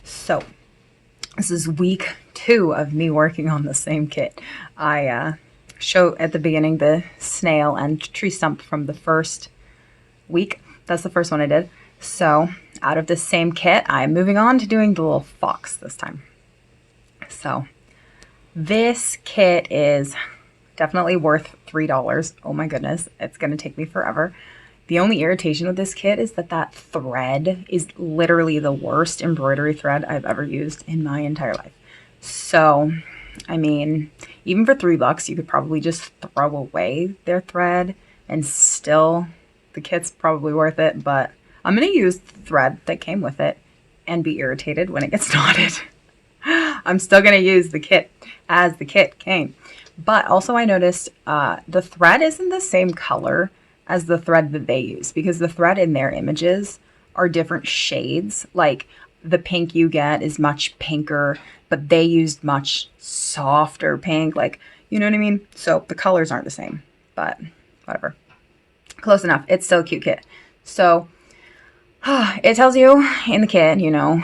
So this is week 2 of me working on the same kit. I show at the beginning the snail and tree stump from the first week. That's the first one I did. So out of this same kit, I'm moving on to doing the little fox this time. So this kit is definitely worth $3. Oh my goodness, it's going to take me forever. The only irritation with this kit is that thread is literally the worst embroidery thread I've ever used in my entire life. So, I mean, even for $3, you could probably just throw away their thread and still the kit's probably worth it, but I'm going to use the thread that came with it and be irritated when it gets knotted. I'm still going to use the kit as the kit came. But also I noticed the thread isn't the same color as the thread that they use, because the thread in their images are different shades. Like the pink you get is much pinker, but they used much softer pink. Like, you know what I mean? So the colors aren't the same, but whatever. Close enough. It's still a cute kit. So it tells you in the kit, you know,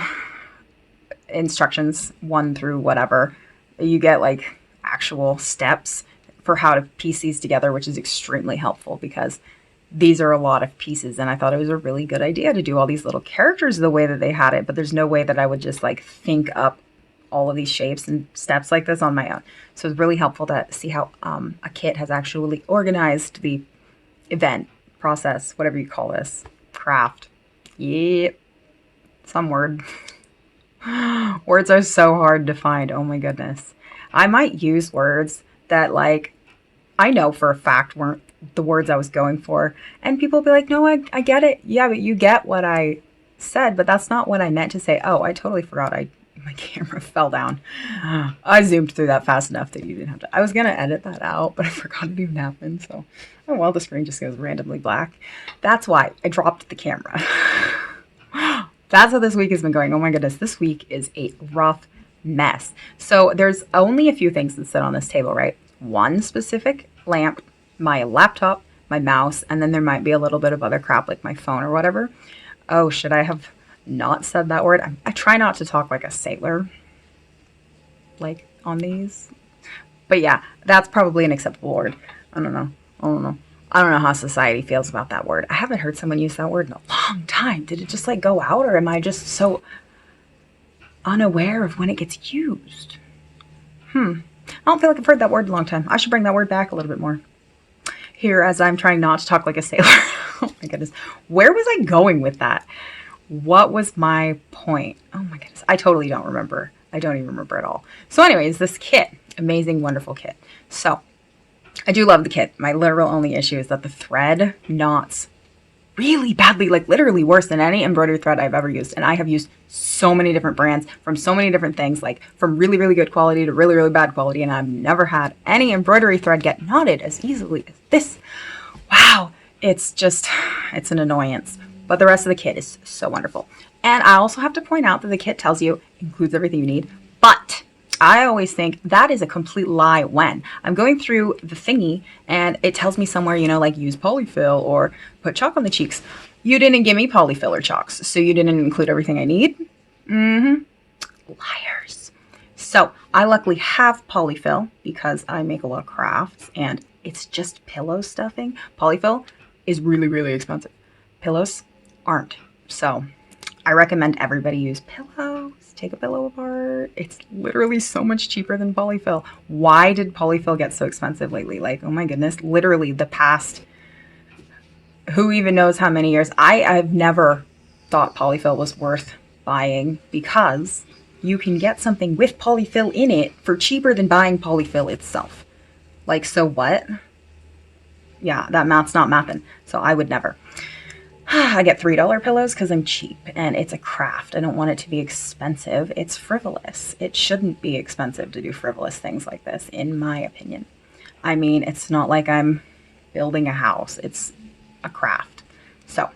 instructions 1 through whatever. You get like actual steps for how to piece these together, which is extremely helpful because these are a lot of pieces, and I thought it was a really good idea to do all these little characters the way that they had it, but there's no way that I would just like think up all of these shapes and steps like this on my own. So it's really helpful to see how a kit has actually organized the event, process, whatever you call this, craft. Yep, some word. Words are so hard to find. Oh my goodness. I might use words that like I know for a fact weren't the words I was going for, and people will be like, no, I get it. Yeah, but you get what I said, but that's not what I meant to say. Oh, I totally forgot. My camera fell down. I zoomed through that fast enough that you didn't have to. I was gonna edit that out, but I forgot it even happened. So, oh well, the screen just goes randomly black. That's why I dropped the camera. That's how this week has been going. Oh my goodness, this week is a rough mess. So there's only a few things that sit on this table, right? One specific lamp, my laptop, my mouse, and then there might be a little bit of other crap like my phone or whatever. Oh, should I have not said that word? I try not to talk like a sailor, like on these. But yeah, that's probably an acceptable word. I don't know. I don't know how society feels about that word. I haven't heard someone use that word in a long time. Did it just like go out, or am I just so unaware of when it gets used? I don't feel like I've heard that word in a long time. I should bring that word back a little bit more. Here, as I'm trying not to talk like a sailor. Oh my goodness. Where was I going with that? What was my point? Oh my goodness. I totally don't remember. I don't even remember at all. So anyways, this kit, amazing, wonderful kit. So I do love the kit. My literal only issue is that the thread knots really badly, like literally worse than any embroidery thread I've ever used. And I have used so many different brands from so many different things, like from really, really good quality to really, really bad quality. And I've never had any embroidery thread get knotted as easily as this. Wow. It's an annoyance. But the rest of the kit is so wonderful. And I also have to point out that the kit tells you, includes everything you need, but I always think that is a complete lie when I'm going through the thingy and it tells me somewhere, you know, like use polyfill or put chalk on the cheeks. You didn't give me polyfill or chalks, so you didn't include everything I need. Liars. So I luckily have polyfill because I make a lot of crafts and it's just pillow stuffing. Polyfill is really, really expensive. Pillows aren't. So I recommend everybody use pillows. Take a pillow apart. It's literally so much cheaper than polyfill. Why did polyfill get so expensive lately? Like, oh my goodness, literally the past, who even knows how many years. I've never thought polyfill was worth buying because you can get something with polyfill in it for cheaper than buying polyfill itself. Like, so what? Yeah, that math's not mathing. So I would never. I get $3 pillows because I'm cheap and it's a craft. I don't want it to be expensive. It's frivolous. It shouldn't be expensive to do frivolous things like this, in my opinion. I mean, it's not like I'm building a house. It's a craft. So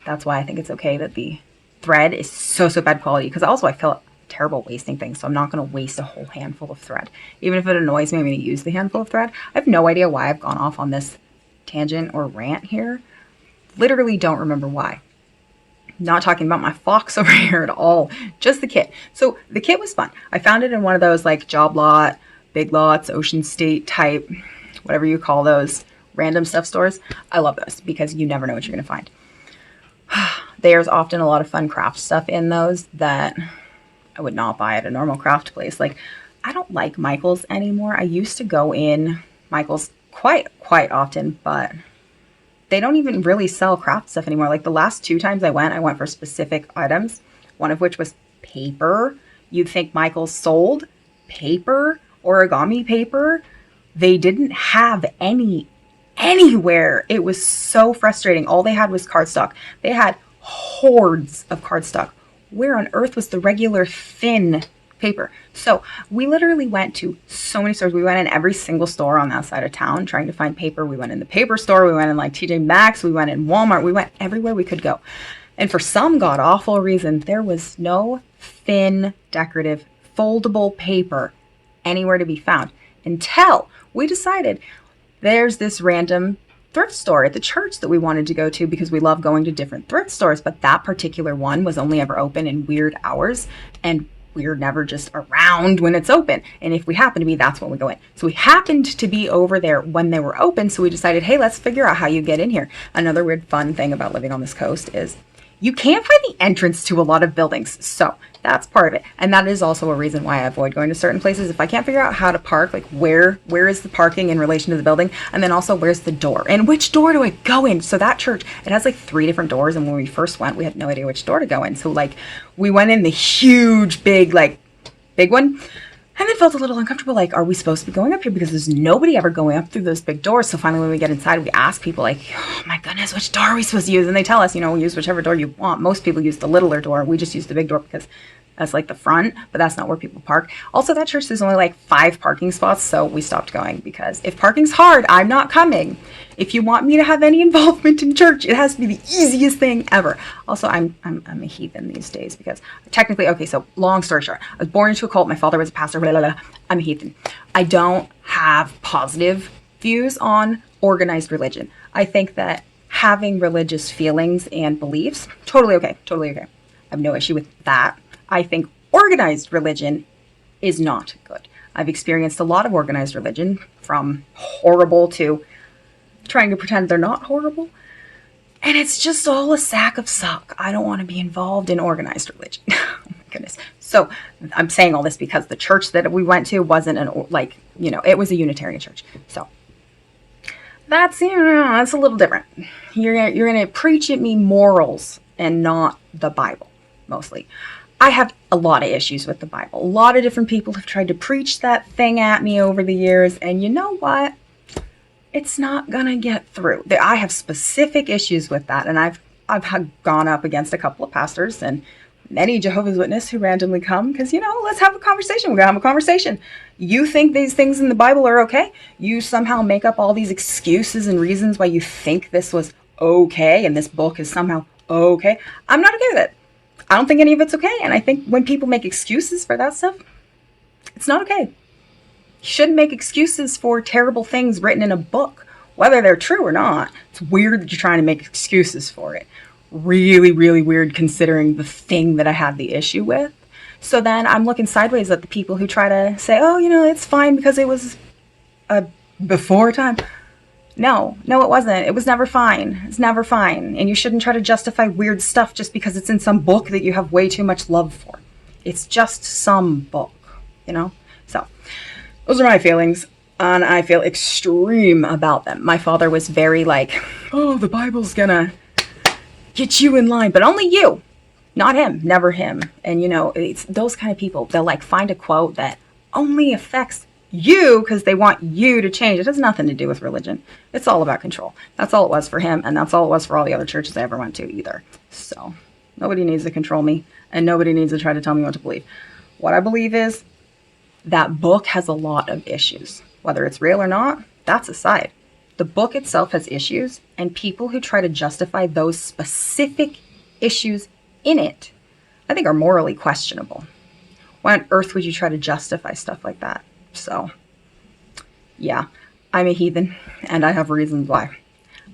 that's why I think it's okay that the thread is so bad quality, because also I feel terrible wasting things. So I'm not going to waste a whole handful of thread. Even if it annoys me, I'm going to use the handful of thread. I have no idea why I've gone off on this tangent or rant here. Literally don't remember why. Not talking about my fox over here at all. Just the kit. So the kit was fun. I found it in one of those like Job Lot, Big Lots, Ocean State type, whatever you call those, random stuff stores. I love those because you never know what you're going to find. There's often a lot of fun craft stuff in those that I would not buy at a normal craft place. Like, I don't like Michael's anymore. I used to go in Michael's quite often, but they don't even really sell craft stuff anymore. Like the last 2 times I went for specific items, one of which was paper. You'd think Michael's sold paper, origami paper. They didn't have any anywhere. It was so frustrating. All they had was cardstock. They had hordes of cardstock. Where on earth was the regular thin paper? So we literally went to so many stores. We went in every single store on that side of town trying to find paper. We went in the paper store. We went in like TJ Maxx. We went in Walmart. We went everywhere we could go. And for some god awful reason, there was no thin, decorative, foldable paper anywhere to be found until we decided there's this random thrift store at the church that we wanted to go to because we love going to different thrift stores. But that particular one was only ever open in weird hours, and we're never just around when it's open. And if we happen to be, that's when we go in. So we happened to be over there when they were open. So we decided, hey, let's figure out how you get in here. Another weird fun thing about living on this coast is you can't find the entrance to a lot of buildings. So that's part of it. And that is also a reason why I avoid going to certain places. If I can't figure out how to park, like where is the parking in relation to the building? And then also where's the door? And which door do I go in? So that church, it has like 3 different doors. And when we first went, we had no idea which door to go in. So like we went in the huge, big one. And it felt a little uncomfortable, like, are we supposed to be going up here? Because there's nobody ever going up through those big doors. So finally when we get inside, we ask people like, oh my goodness, which door are we supposed to use? And they tell us, use whichever door you want. Most people use the littler door. We just use the big door because that's like the front, but that's not where people park. Also, that church, there's only like 5 parking spots. So we stopped going because if parking's hard, I'm not coming. If you want me to have any involvement in church, it has to be the easiest thing ever. Also, I'm a heathen these days because technically, okay, so long story short, I was born into a cult. My father was a pastor. Blah, blah, blah. I'm a heathen. I don't have positive views on organized religion. I think that having religious feelings and beliefs, totally okay. I have no issue with that. I think organized religion is not good. I've experienced a lot of organized religion, from horrible to trying to pretend they're not horrible. And it's just all a sack of suck. I don't want to be involved in organized religion. Oh my goodness. So I'm saying all this because the church that we went to wasn't it was a Unitarian church. So that's a little different. You're going to preach at me morals and not the Bible, mostly. I have a lot of issues with the Bible. A lot of different people have tried to preach that thing at me over the years. And you know what? It's not going to get through. I have specific issues with that. And I've gone up against a couple of pastors and many Jehovah's Witnesses who randomly come because, let's have a conversation. We're going to have a conversation. You think these things in the Bible are okay? You somehow make up all these excuses and reasons why you think this was okay and this book is somehow okay. I'm not okay with it. I don't think any of it's okay. And I think when people make excuses for that stuff, it's not okay. You shouldn't make excuses for terrible things written in a book, whether they're true or not. It's weird that you're trying to make excuses for it. Really, really weird considering the thing that I had the issue with. So then I'm looking sideways at the people who try to say, oh, it's fine because it was a before time. No, it wasn't. It was never fine. It's never fine. And you shouldn't try to justify weird stuff just because it's in some book that you have way too much love for. It's just some book, So those are my feelings, and I feel extreme about them. My father was very like, oh, the Bible's gonna get you in line, but only you, not him, never him. And, it's those kind of people. They'll like find a quote that only affects you because they want you to change. It has nothing to do with religion. It's all about control. That's all it was for him, and that's all it was for all the other churches I ever went to either. So nobody needs to control me, and nobody needs to try to tell me what to believe. What I believe is that book has a lot of issues. Whether it's real or not, that's aside. The book itself has issues, and people who try to justify those specific issues in it, I think are morally questionable. Why on earth would you try to justify stuff like that? So, yeah, I'm a heathen, and I have reasons why.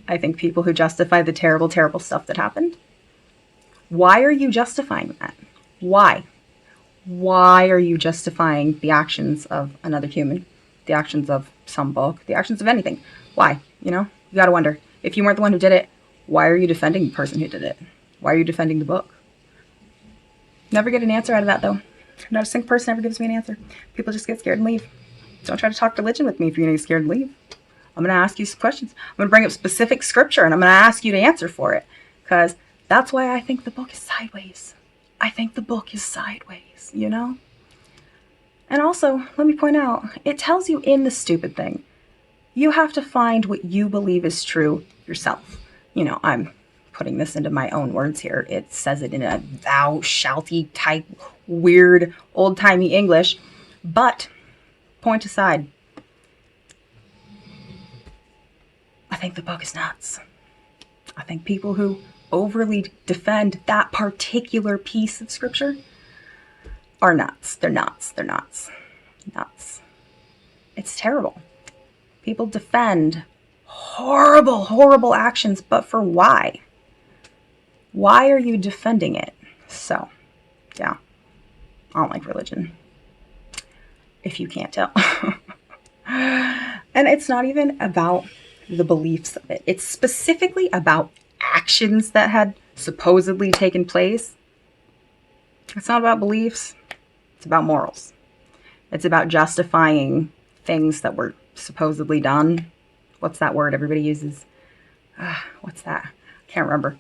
I think people who justify the terrible, terrible stuff that happened Why are you justifying that? Why? Why are you justifying the actions of another human, the actions of some book, the actions of anything? Why? You got to wonder. If you weren't the one who did it, why are you defending the person who did it? Why are you defending the book? Never get an answer out of that, though. Not a single person ever gives me an answer. People just get scared and leave. Don't try to talk religion with me if you're going to get scared and leave. I'm going to ask you some questions. I'm going to bring up specific scripture, and I'm going to ask you to answer for it. Because that's why I think the book is sideways. I think the book is sideways, And also, let me point out, it tells you in the stupid thing, you have to find what you believe is true yourself. I'm putting this into my own words here. It says it in a thou shalty type weird old-timey English. But, point aside, I think the book is nuts. I think people who overly defend that particular piece of scripture are nuts. They're nuts. They're nuts. Nuts. It's terrible. People defend horrible, horrible actions, but for why? Why are you defending it? So, yeah, I don't like religion, if you can't tell. And it's not even about the beliefs of it. It's specifically about actions that had supposedly taken place. It's not about beliefs. It's about morals. It's about justifying things that were supposedly done. What's that word everybody uses? What's that? Can't remember.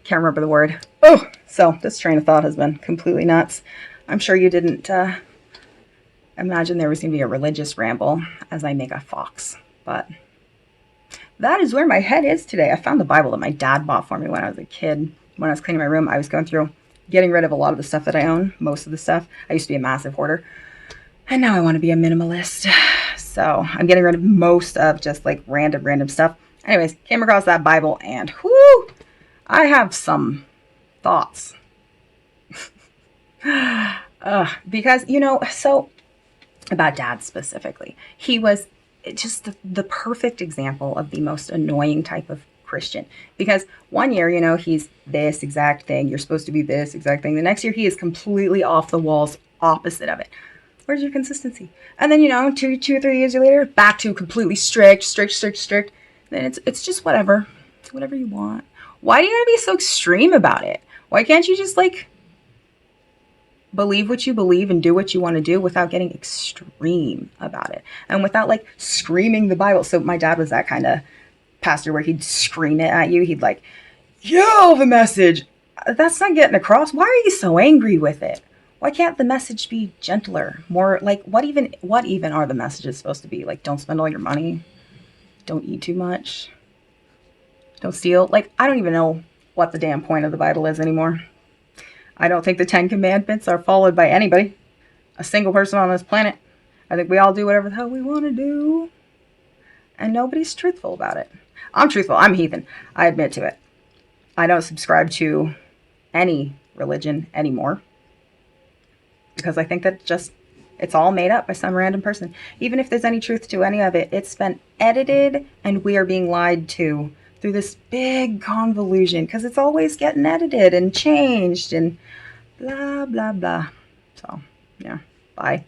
Can't remember the word. Oh, so this train of thought has been completely nuts. I'm sure you didn't imagine there was going to be a religious ramble as I make a fox, but that is where my head is today. I found the Bible that my dad bought for me when I was a kid. When I was cleaning my room, I was going through getting rid of a lot of the stuff that I own, most of the stuff. I used to be a massive hoarder, and now I want to be a minimalist. So I'm getting rid of most of just like random stuff. Anyways, came across that Bible and whoo, I have some thoughts. Because, so about Dad specifically, he was just the perfect example of the most annoying type of Christian. Because one year, he's this exact thing. You're supposed to be this exact thing. The next year, he is completely off the walls, opposite of it. Where's your consistency? And then, 2 or 3 years later, back to completely strict. Then it's just whatever you want. Why do you gotta be so extreme about it? Why can't you just believe what you believe and do what you want to do without getting extreme about it and without screaming the Bible? So my dad was that kind of pastor where he'd scream it at you. He'd yell the message. That's not getting across. Why are you so angry with it? Why can't the message be gentler? More what even are the messages supposed to be? Don't spend all your money. Don't eat too much. Don't steal. I don't even know what the damn point of the Bible is anymore. I don't think the 10 Commandments are followed by anybody. A single person on this planet. I think we all do whatever the hell we want to do. And nobody's truthful about it. I'm truthful. I'm heathen. I admit to it. I don't subscribe to any religion anymore. Because I think that it's all made up by some random person. Even if there's any truth to any of it, it's been edited and we are being lied to through this big convolution because it's always getting edited and changed and blah, blah, blah. So, yeah, bye.